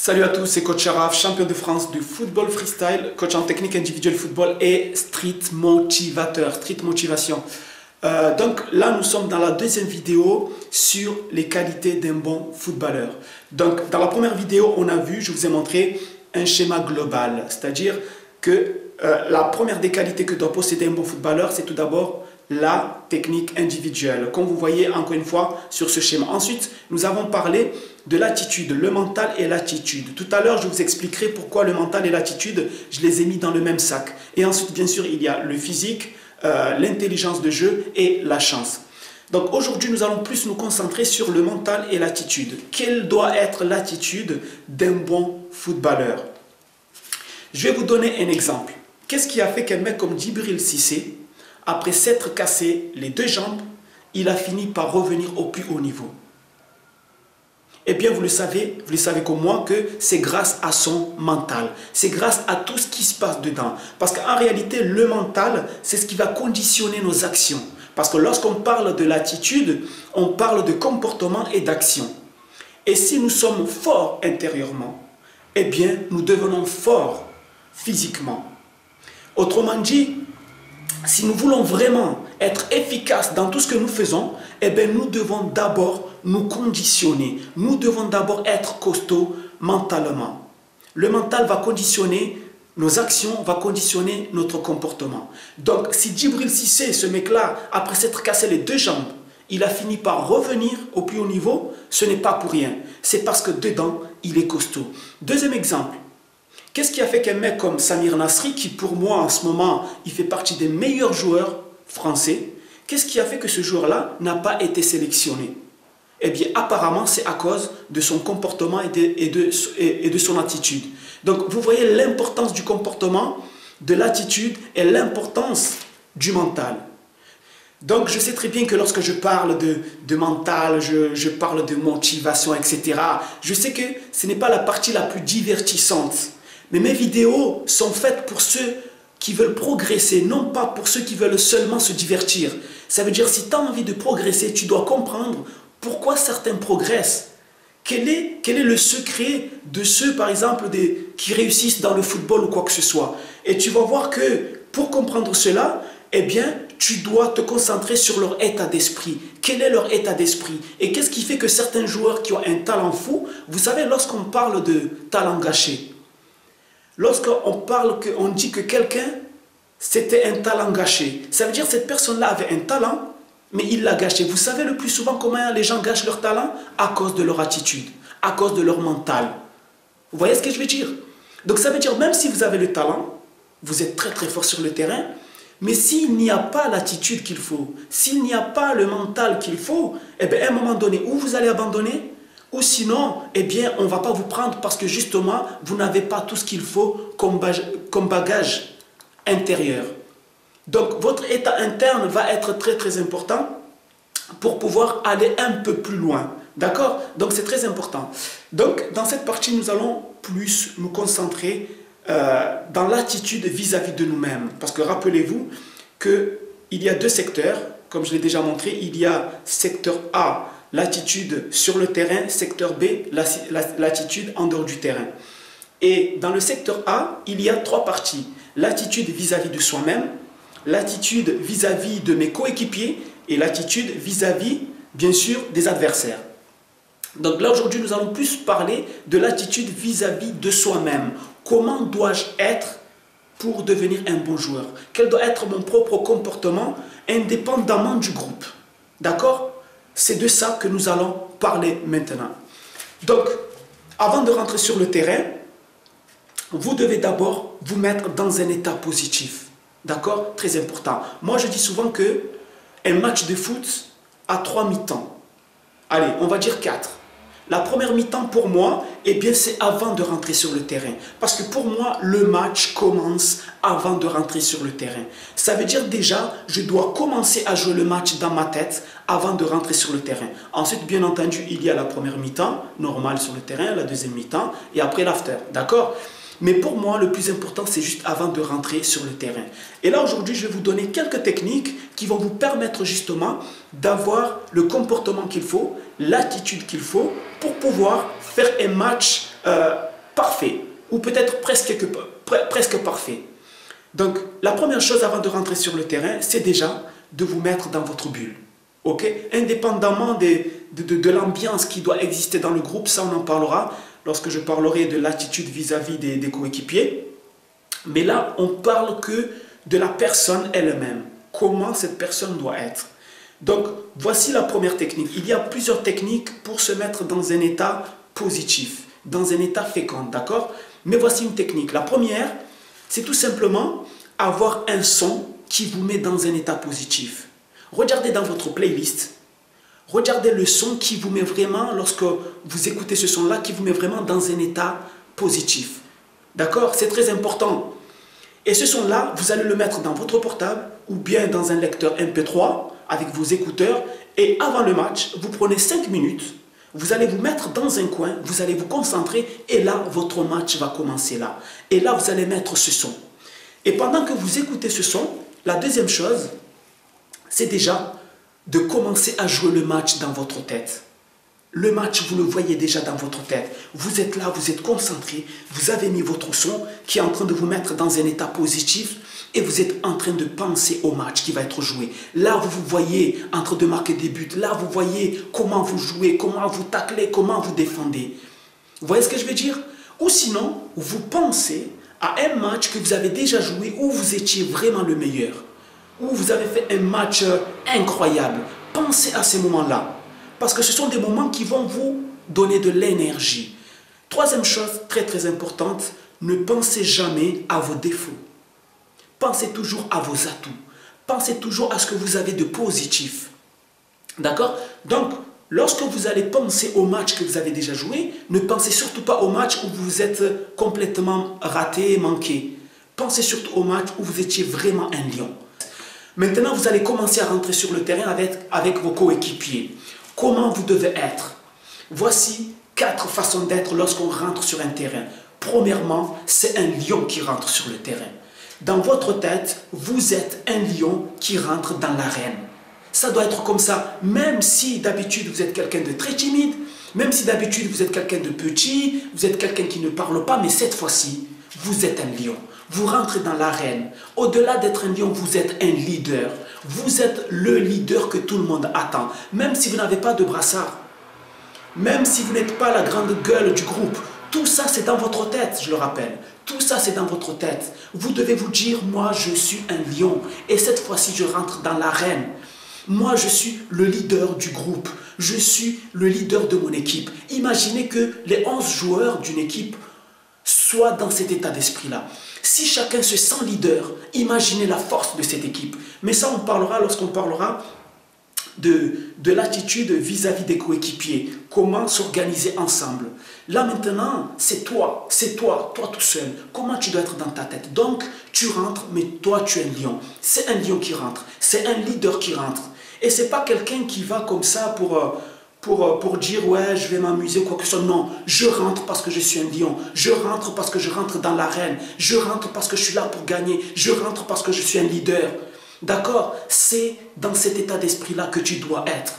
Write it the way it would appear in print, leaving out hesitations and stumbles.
Salut à tous, c'est Coach Araf, champion de France du football freestyle, coach en technique individuelle football et street motivateur, street motivation. Donc là, nous sommes dans la deuxième vidéo sur les qualités d'un bon footballeur. Donc dans la première vidéo, on a vu, je vous ai montré un schéma global, c'est-à-dire que la première des qualités que doit posséder un bon footballeur, c'est tout d'abord la technique individuelle, comme vous voyez encore une fois sur ce schéma. Ensuite, nous avons parlé de l'attitude, le mental et l'attitude. Tout à l'heure, je vous expliquerai pourquoi le mental et l'attitude, je les ai mis dans le même sac. Et ensuite, bien sûr, il y a le physique, l'intelligence de jeu et la chance. Donc aujourd'hui, nous allons plus nous concentrer sur le mental et l'attitude. Quelle doit être l'attitude d'un bon footballeur? Je vais vous donner un exemple. Qu'est-ce qui a fait qu'un mec comme Djibril Cissé, après s'être cassé les deux jambes, il a fini par revenir au plus haut niveau? Eh bien, vous le savez comme moi, que c'est grâce à son mental. C'est grâce à tout ce qui se passe dedans. Parce qu'en réalité, le mental, c'est ce qui va conditionner nos actions. Parce que lorsqu'on parle de l'attitude, on parle de comportement et d'action. Et si nous sommes forts intérieurement, eh bien, nous devenons forts physiquement. Autrement dit, si nous voulons vraiment être efficaces dans tout ce que nous faisons, eh bien, nous devons d'abord nous conditionner. Nous devons d'abord être costauds mentalement. Le mental va conditionner nos actions, va conditionner notre comportement. Donc, si Djibril Cissé, ce mec-là, après s'être cassé les deux jambes, il a fini par revenir au plus haut niveau, ce n'est pas pour rien. C'est parce que dedans, il est costaud. Deuxième exemple. Qu'est-ce qui a fait qu'un mec comme Samir Nasri, qui pour moi en ce moment, il fait partie des meilleurs joueurs français, qu'est-ce qui a fait que ce joueur-là n'a pas été sélectionné? Eh bien, apparemment, c'est à cause de son comportement et de son attitude. Donc, vous voyez l'importance du comportement, de l'attitude et l'importance du mental. Donc, je sais très bien que lorsque je parle de mental, je parle de motivation, etc., je sais que ce n'est pas la partie la plus divertissante. Mais mes vidéos sont faites pour ceux qui veulent progresser, non pas pour ceux qui veulent seulement se divertir. Ça veut dire, si tu as envie de progresser, tu dois comprendre pourquoi certains progressent. Quel est le secret de ceux, par exemple, qui réussissent dans le football ou quoi que ce soit? Et tu vas voir que pour comprendre cela, eh bien, tu dois te concentrer sur leur état d'esprit. Quel est leur état d'esprit? Et qu'est-ce qui fait que certains joueurs qui ont un talent fou, vous savez, lorsqu'on parle de talent gâché, on dit que quelqu'un, c'était un talent gâché, ça veut dire que cette personne-là avait un talent, mais il l'a gâché. Vous savez le plus souvent comment les gens gâchent leur talent? À cause de leur attitude, à cause de leur mental. Vous voyez ce que je veux dire? Donc ça veut dire, même si vous avez le talent, vous êtes très très fort sur le terrain, mais s'il n'y a pas l'attitude qu'il faut, s'il n'y a pas le mental qu'il faut, eh bien à un moment donné, ou vous allez abandonner, ou sinon, eh bien, on ne va pas vous prendre parce que justement, vous n'avez pas tout ce qu'il faut comme bagage intérieur. Donc, votre état interne va être très très important pour pouvoir aller un peu plus loin. D'accord? Donc, c'est très important. Donc, dans cette partie, nous allons plus nous concentrer dans l'attitude vis-à-vis de nous-mêmes. Parce que rappelez-vous qu'il y a deux secteurs, comme je l'ai déjà montré. Il y a secteur A, l'attitude sur le terrain, secteur B, l'attitude en dehors du terrain. Et dans le secteur A, il y a trois parties. L'attitude vis-à-vis de soi-même, l'attitude vis-à-vis de mes coéquipiers et l'attitude vis-à-vis, bien sûr, des adversaires. Donc là, aujourd'hui, nous allons plus parler de l'attitude vis-à-vis de soi-même. Comment dois-je être pour devenir un bon joueur? Quel doit être mon propre comportement indépendamment du groupe? D'accord? C'est de ça que nous allons parler maintenant. Donc, avant de rentrer sur le terrain, vous devez d'abord vous mettre dans un état positif. D'accord? Très important. Moi, je dis souvent que un match de foot a 3 mi-temps. Allez, on va dire 4. La première mi-temps pour moi, eh bien, c'est avant de rentrer sur le terrain. Parce que pour moi, le match commence avant de rentrer sur le terrain. Ça veut dire déjà, je dois commencer à jouer le match dans ma tête avant de rentrer sur le terrain. Ensuite, bien entendu, il y a la première mi-temps, normale sur le terrain, la deuxième mi-temps, et après l'after. D'accord? Mais pour moi, le plus important, c'est juste avant de rentrer sur le terrain. Et là, aujourd'hui, je vais vous donner quelques techniques qui vont vous permettre justement d'avoir le comportement qu'il faut, l'attitude qu'il faut pour pouvoir faire un match parfait, ou peut-être presque parfait. Donc, la première chose avant de rentrer sur le terrain, c'est déjà de vous mettre dans votre bulle. Ok? Indépendamment de l'ambiance qui doit exister dans le groupe, ça on en parlera lorsque je parlerai de l'attitude vis-à-vis des coéquipiers. Mais là, on parle que de la personne elle-même. Comment cette personne doit être. Donc, voici la première technique. Il y a plusieurs techniques pour se mettre dans un état positif, dans un état fécond, d'accord? Mais voici une technique. La première, c'est tout simplement avoir un son qui vous met dans un état positif. Regardez dans votre playlist, regardez le son qui vous met vraiment, lorsque vous écoutez ce son-là, qui vous met vraiment dans un état positif. D'accord? C'est très important. Et ce son-là, vous allez le mettre dans votre portable ou bien dans un lecteur MP3 avec vos écouteurs. Et avant le match, vous prenez 5 minutes, vous allez vous mettre dans un coin, vous allez vous concentrer et là, votre match va commencer là. Et là, vous allez mettre ce son. Et pendant que vous écoutez ce son, la deuxième chose, c'est déjà de commencer à jouer le match dans votre tête. Le match, vous le voyez déjà dans votre tête. Vous êtes là, vous êtes concentré, vous avez mis votre son qui est en train de vous mettre dans un état positif et vous êtes en train de penser au match qui va être joué. Là, vous vous voyez en train de marquer des buts. Là, vous voyez comment vous jouez, comment vous taclez, comment vous défendez. Vous voyez ce que je veux dire? Ou sinon, vous pensez à un match que vous avez déjà joué où vous étiez vraiment le meilleur, où vous avez fait un match incroyable. Pensez à ces moments-là. Parce que ce sont des moments qui vont vous donner de l'énergie. Troisième chose très très importante, ne pensez jamais à vos défauts. Pensez toujours à vos atouts. Pensez toujours à ce que vous avez de positif. D'accord? Donc, lorsque vous allez penser au match que vous avez déjà joué, ne pensez surtout pas au match où vous êtes complètement raté, manqué. Pensez surtout au match où vous étiez vraiment un lion. Maintenant, vous allez commencer à rentrer sur le terrain avec vos coéquipiers. Comment vous devez être? Voici 4 façons d'être lorsqu'on rentre sur un terrain. Premièrement, c'est un lion qui rentre sur le terrain. Dans votre tête, vous êtes un lion qui rentre dans l'arène. Ça doit être comme ça, même si d'habitude vous êtes quelqu'un de très timide, même si d'habitude vous êtes quelqu'un de petit, vous êtes quelqu'un qui ne parle pas, mais cette fois-ci, vous êtes un lion. Vous rentrez dans l'arène. Au-delà d'être un lion, vous êtes un leader. Vous êtes le leader que tout le monde attend. Même si vous n'avez pas de brassard, même si vous n'êtes pas la grande gueule du groupe, tout ça c'est dans votre tête, je le rappelle. Tout ça c'est dans votre tête. Vous devez vous dire, moi je suis un lion. Et cette fois-ci, je rentre dans l'arène. Moi, je suis le leader du groupe. Je suis le leader de mon équipe. Imaginez que les 11 joueurs d'une équipe soient dans cet état d'esprit-là. Si chacun se sent leader, imaginez la force de cette équipe. Mais ça, on parlera lorsqu'on parlera de l'attitude vis-à-vis des coéquipiers. Comment s'organiser ensemble. Là maintenant, c'est toi tout seul. Comment tu dois être dans ta tête. Donc, tu rentres, mais toi, tu es un lion. C'est un lion qui rentre. C'est un leader qui rentre. Et ce n'est pas quelqu'un qui va comme ça pour dire, ouais, je vais m'amuser, quoi que ce soit. Non, je rentre parce que je suis un lion. Je rentre parce que je rentre dans l'arène. Je rentre parce que je suis là pour gagner. Je rentre parce que je suis un leader. D'accord? C'est dans cet état d'esprit-là que tu dois être.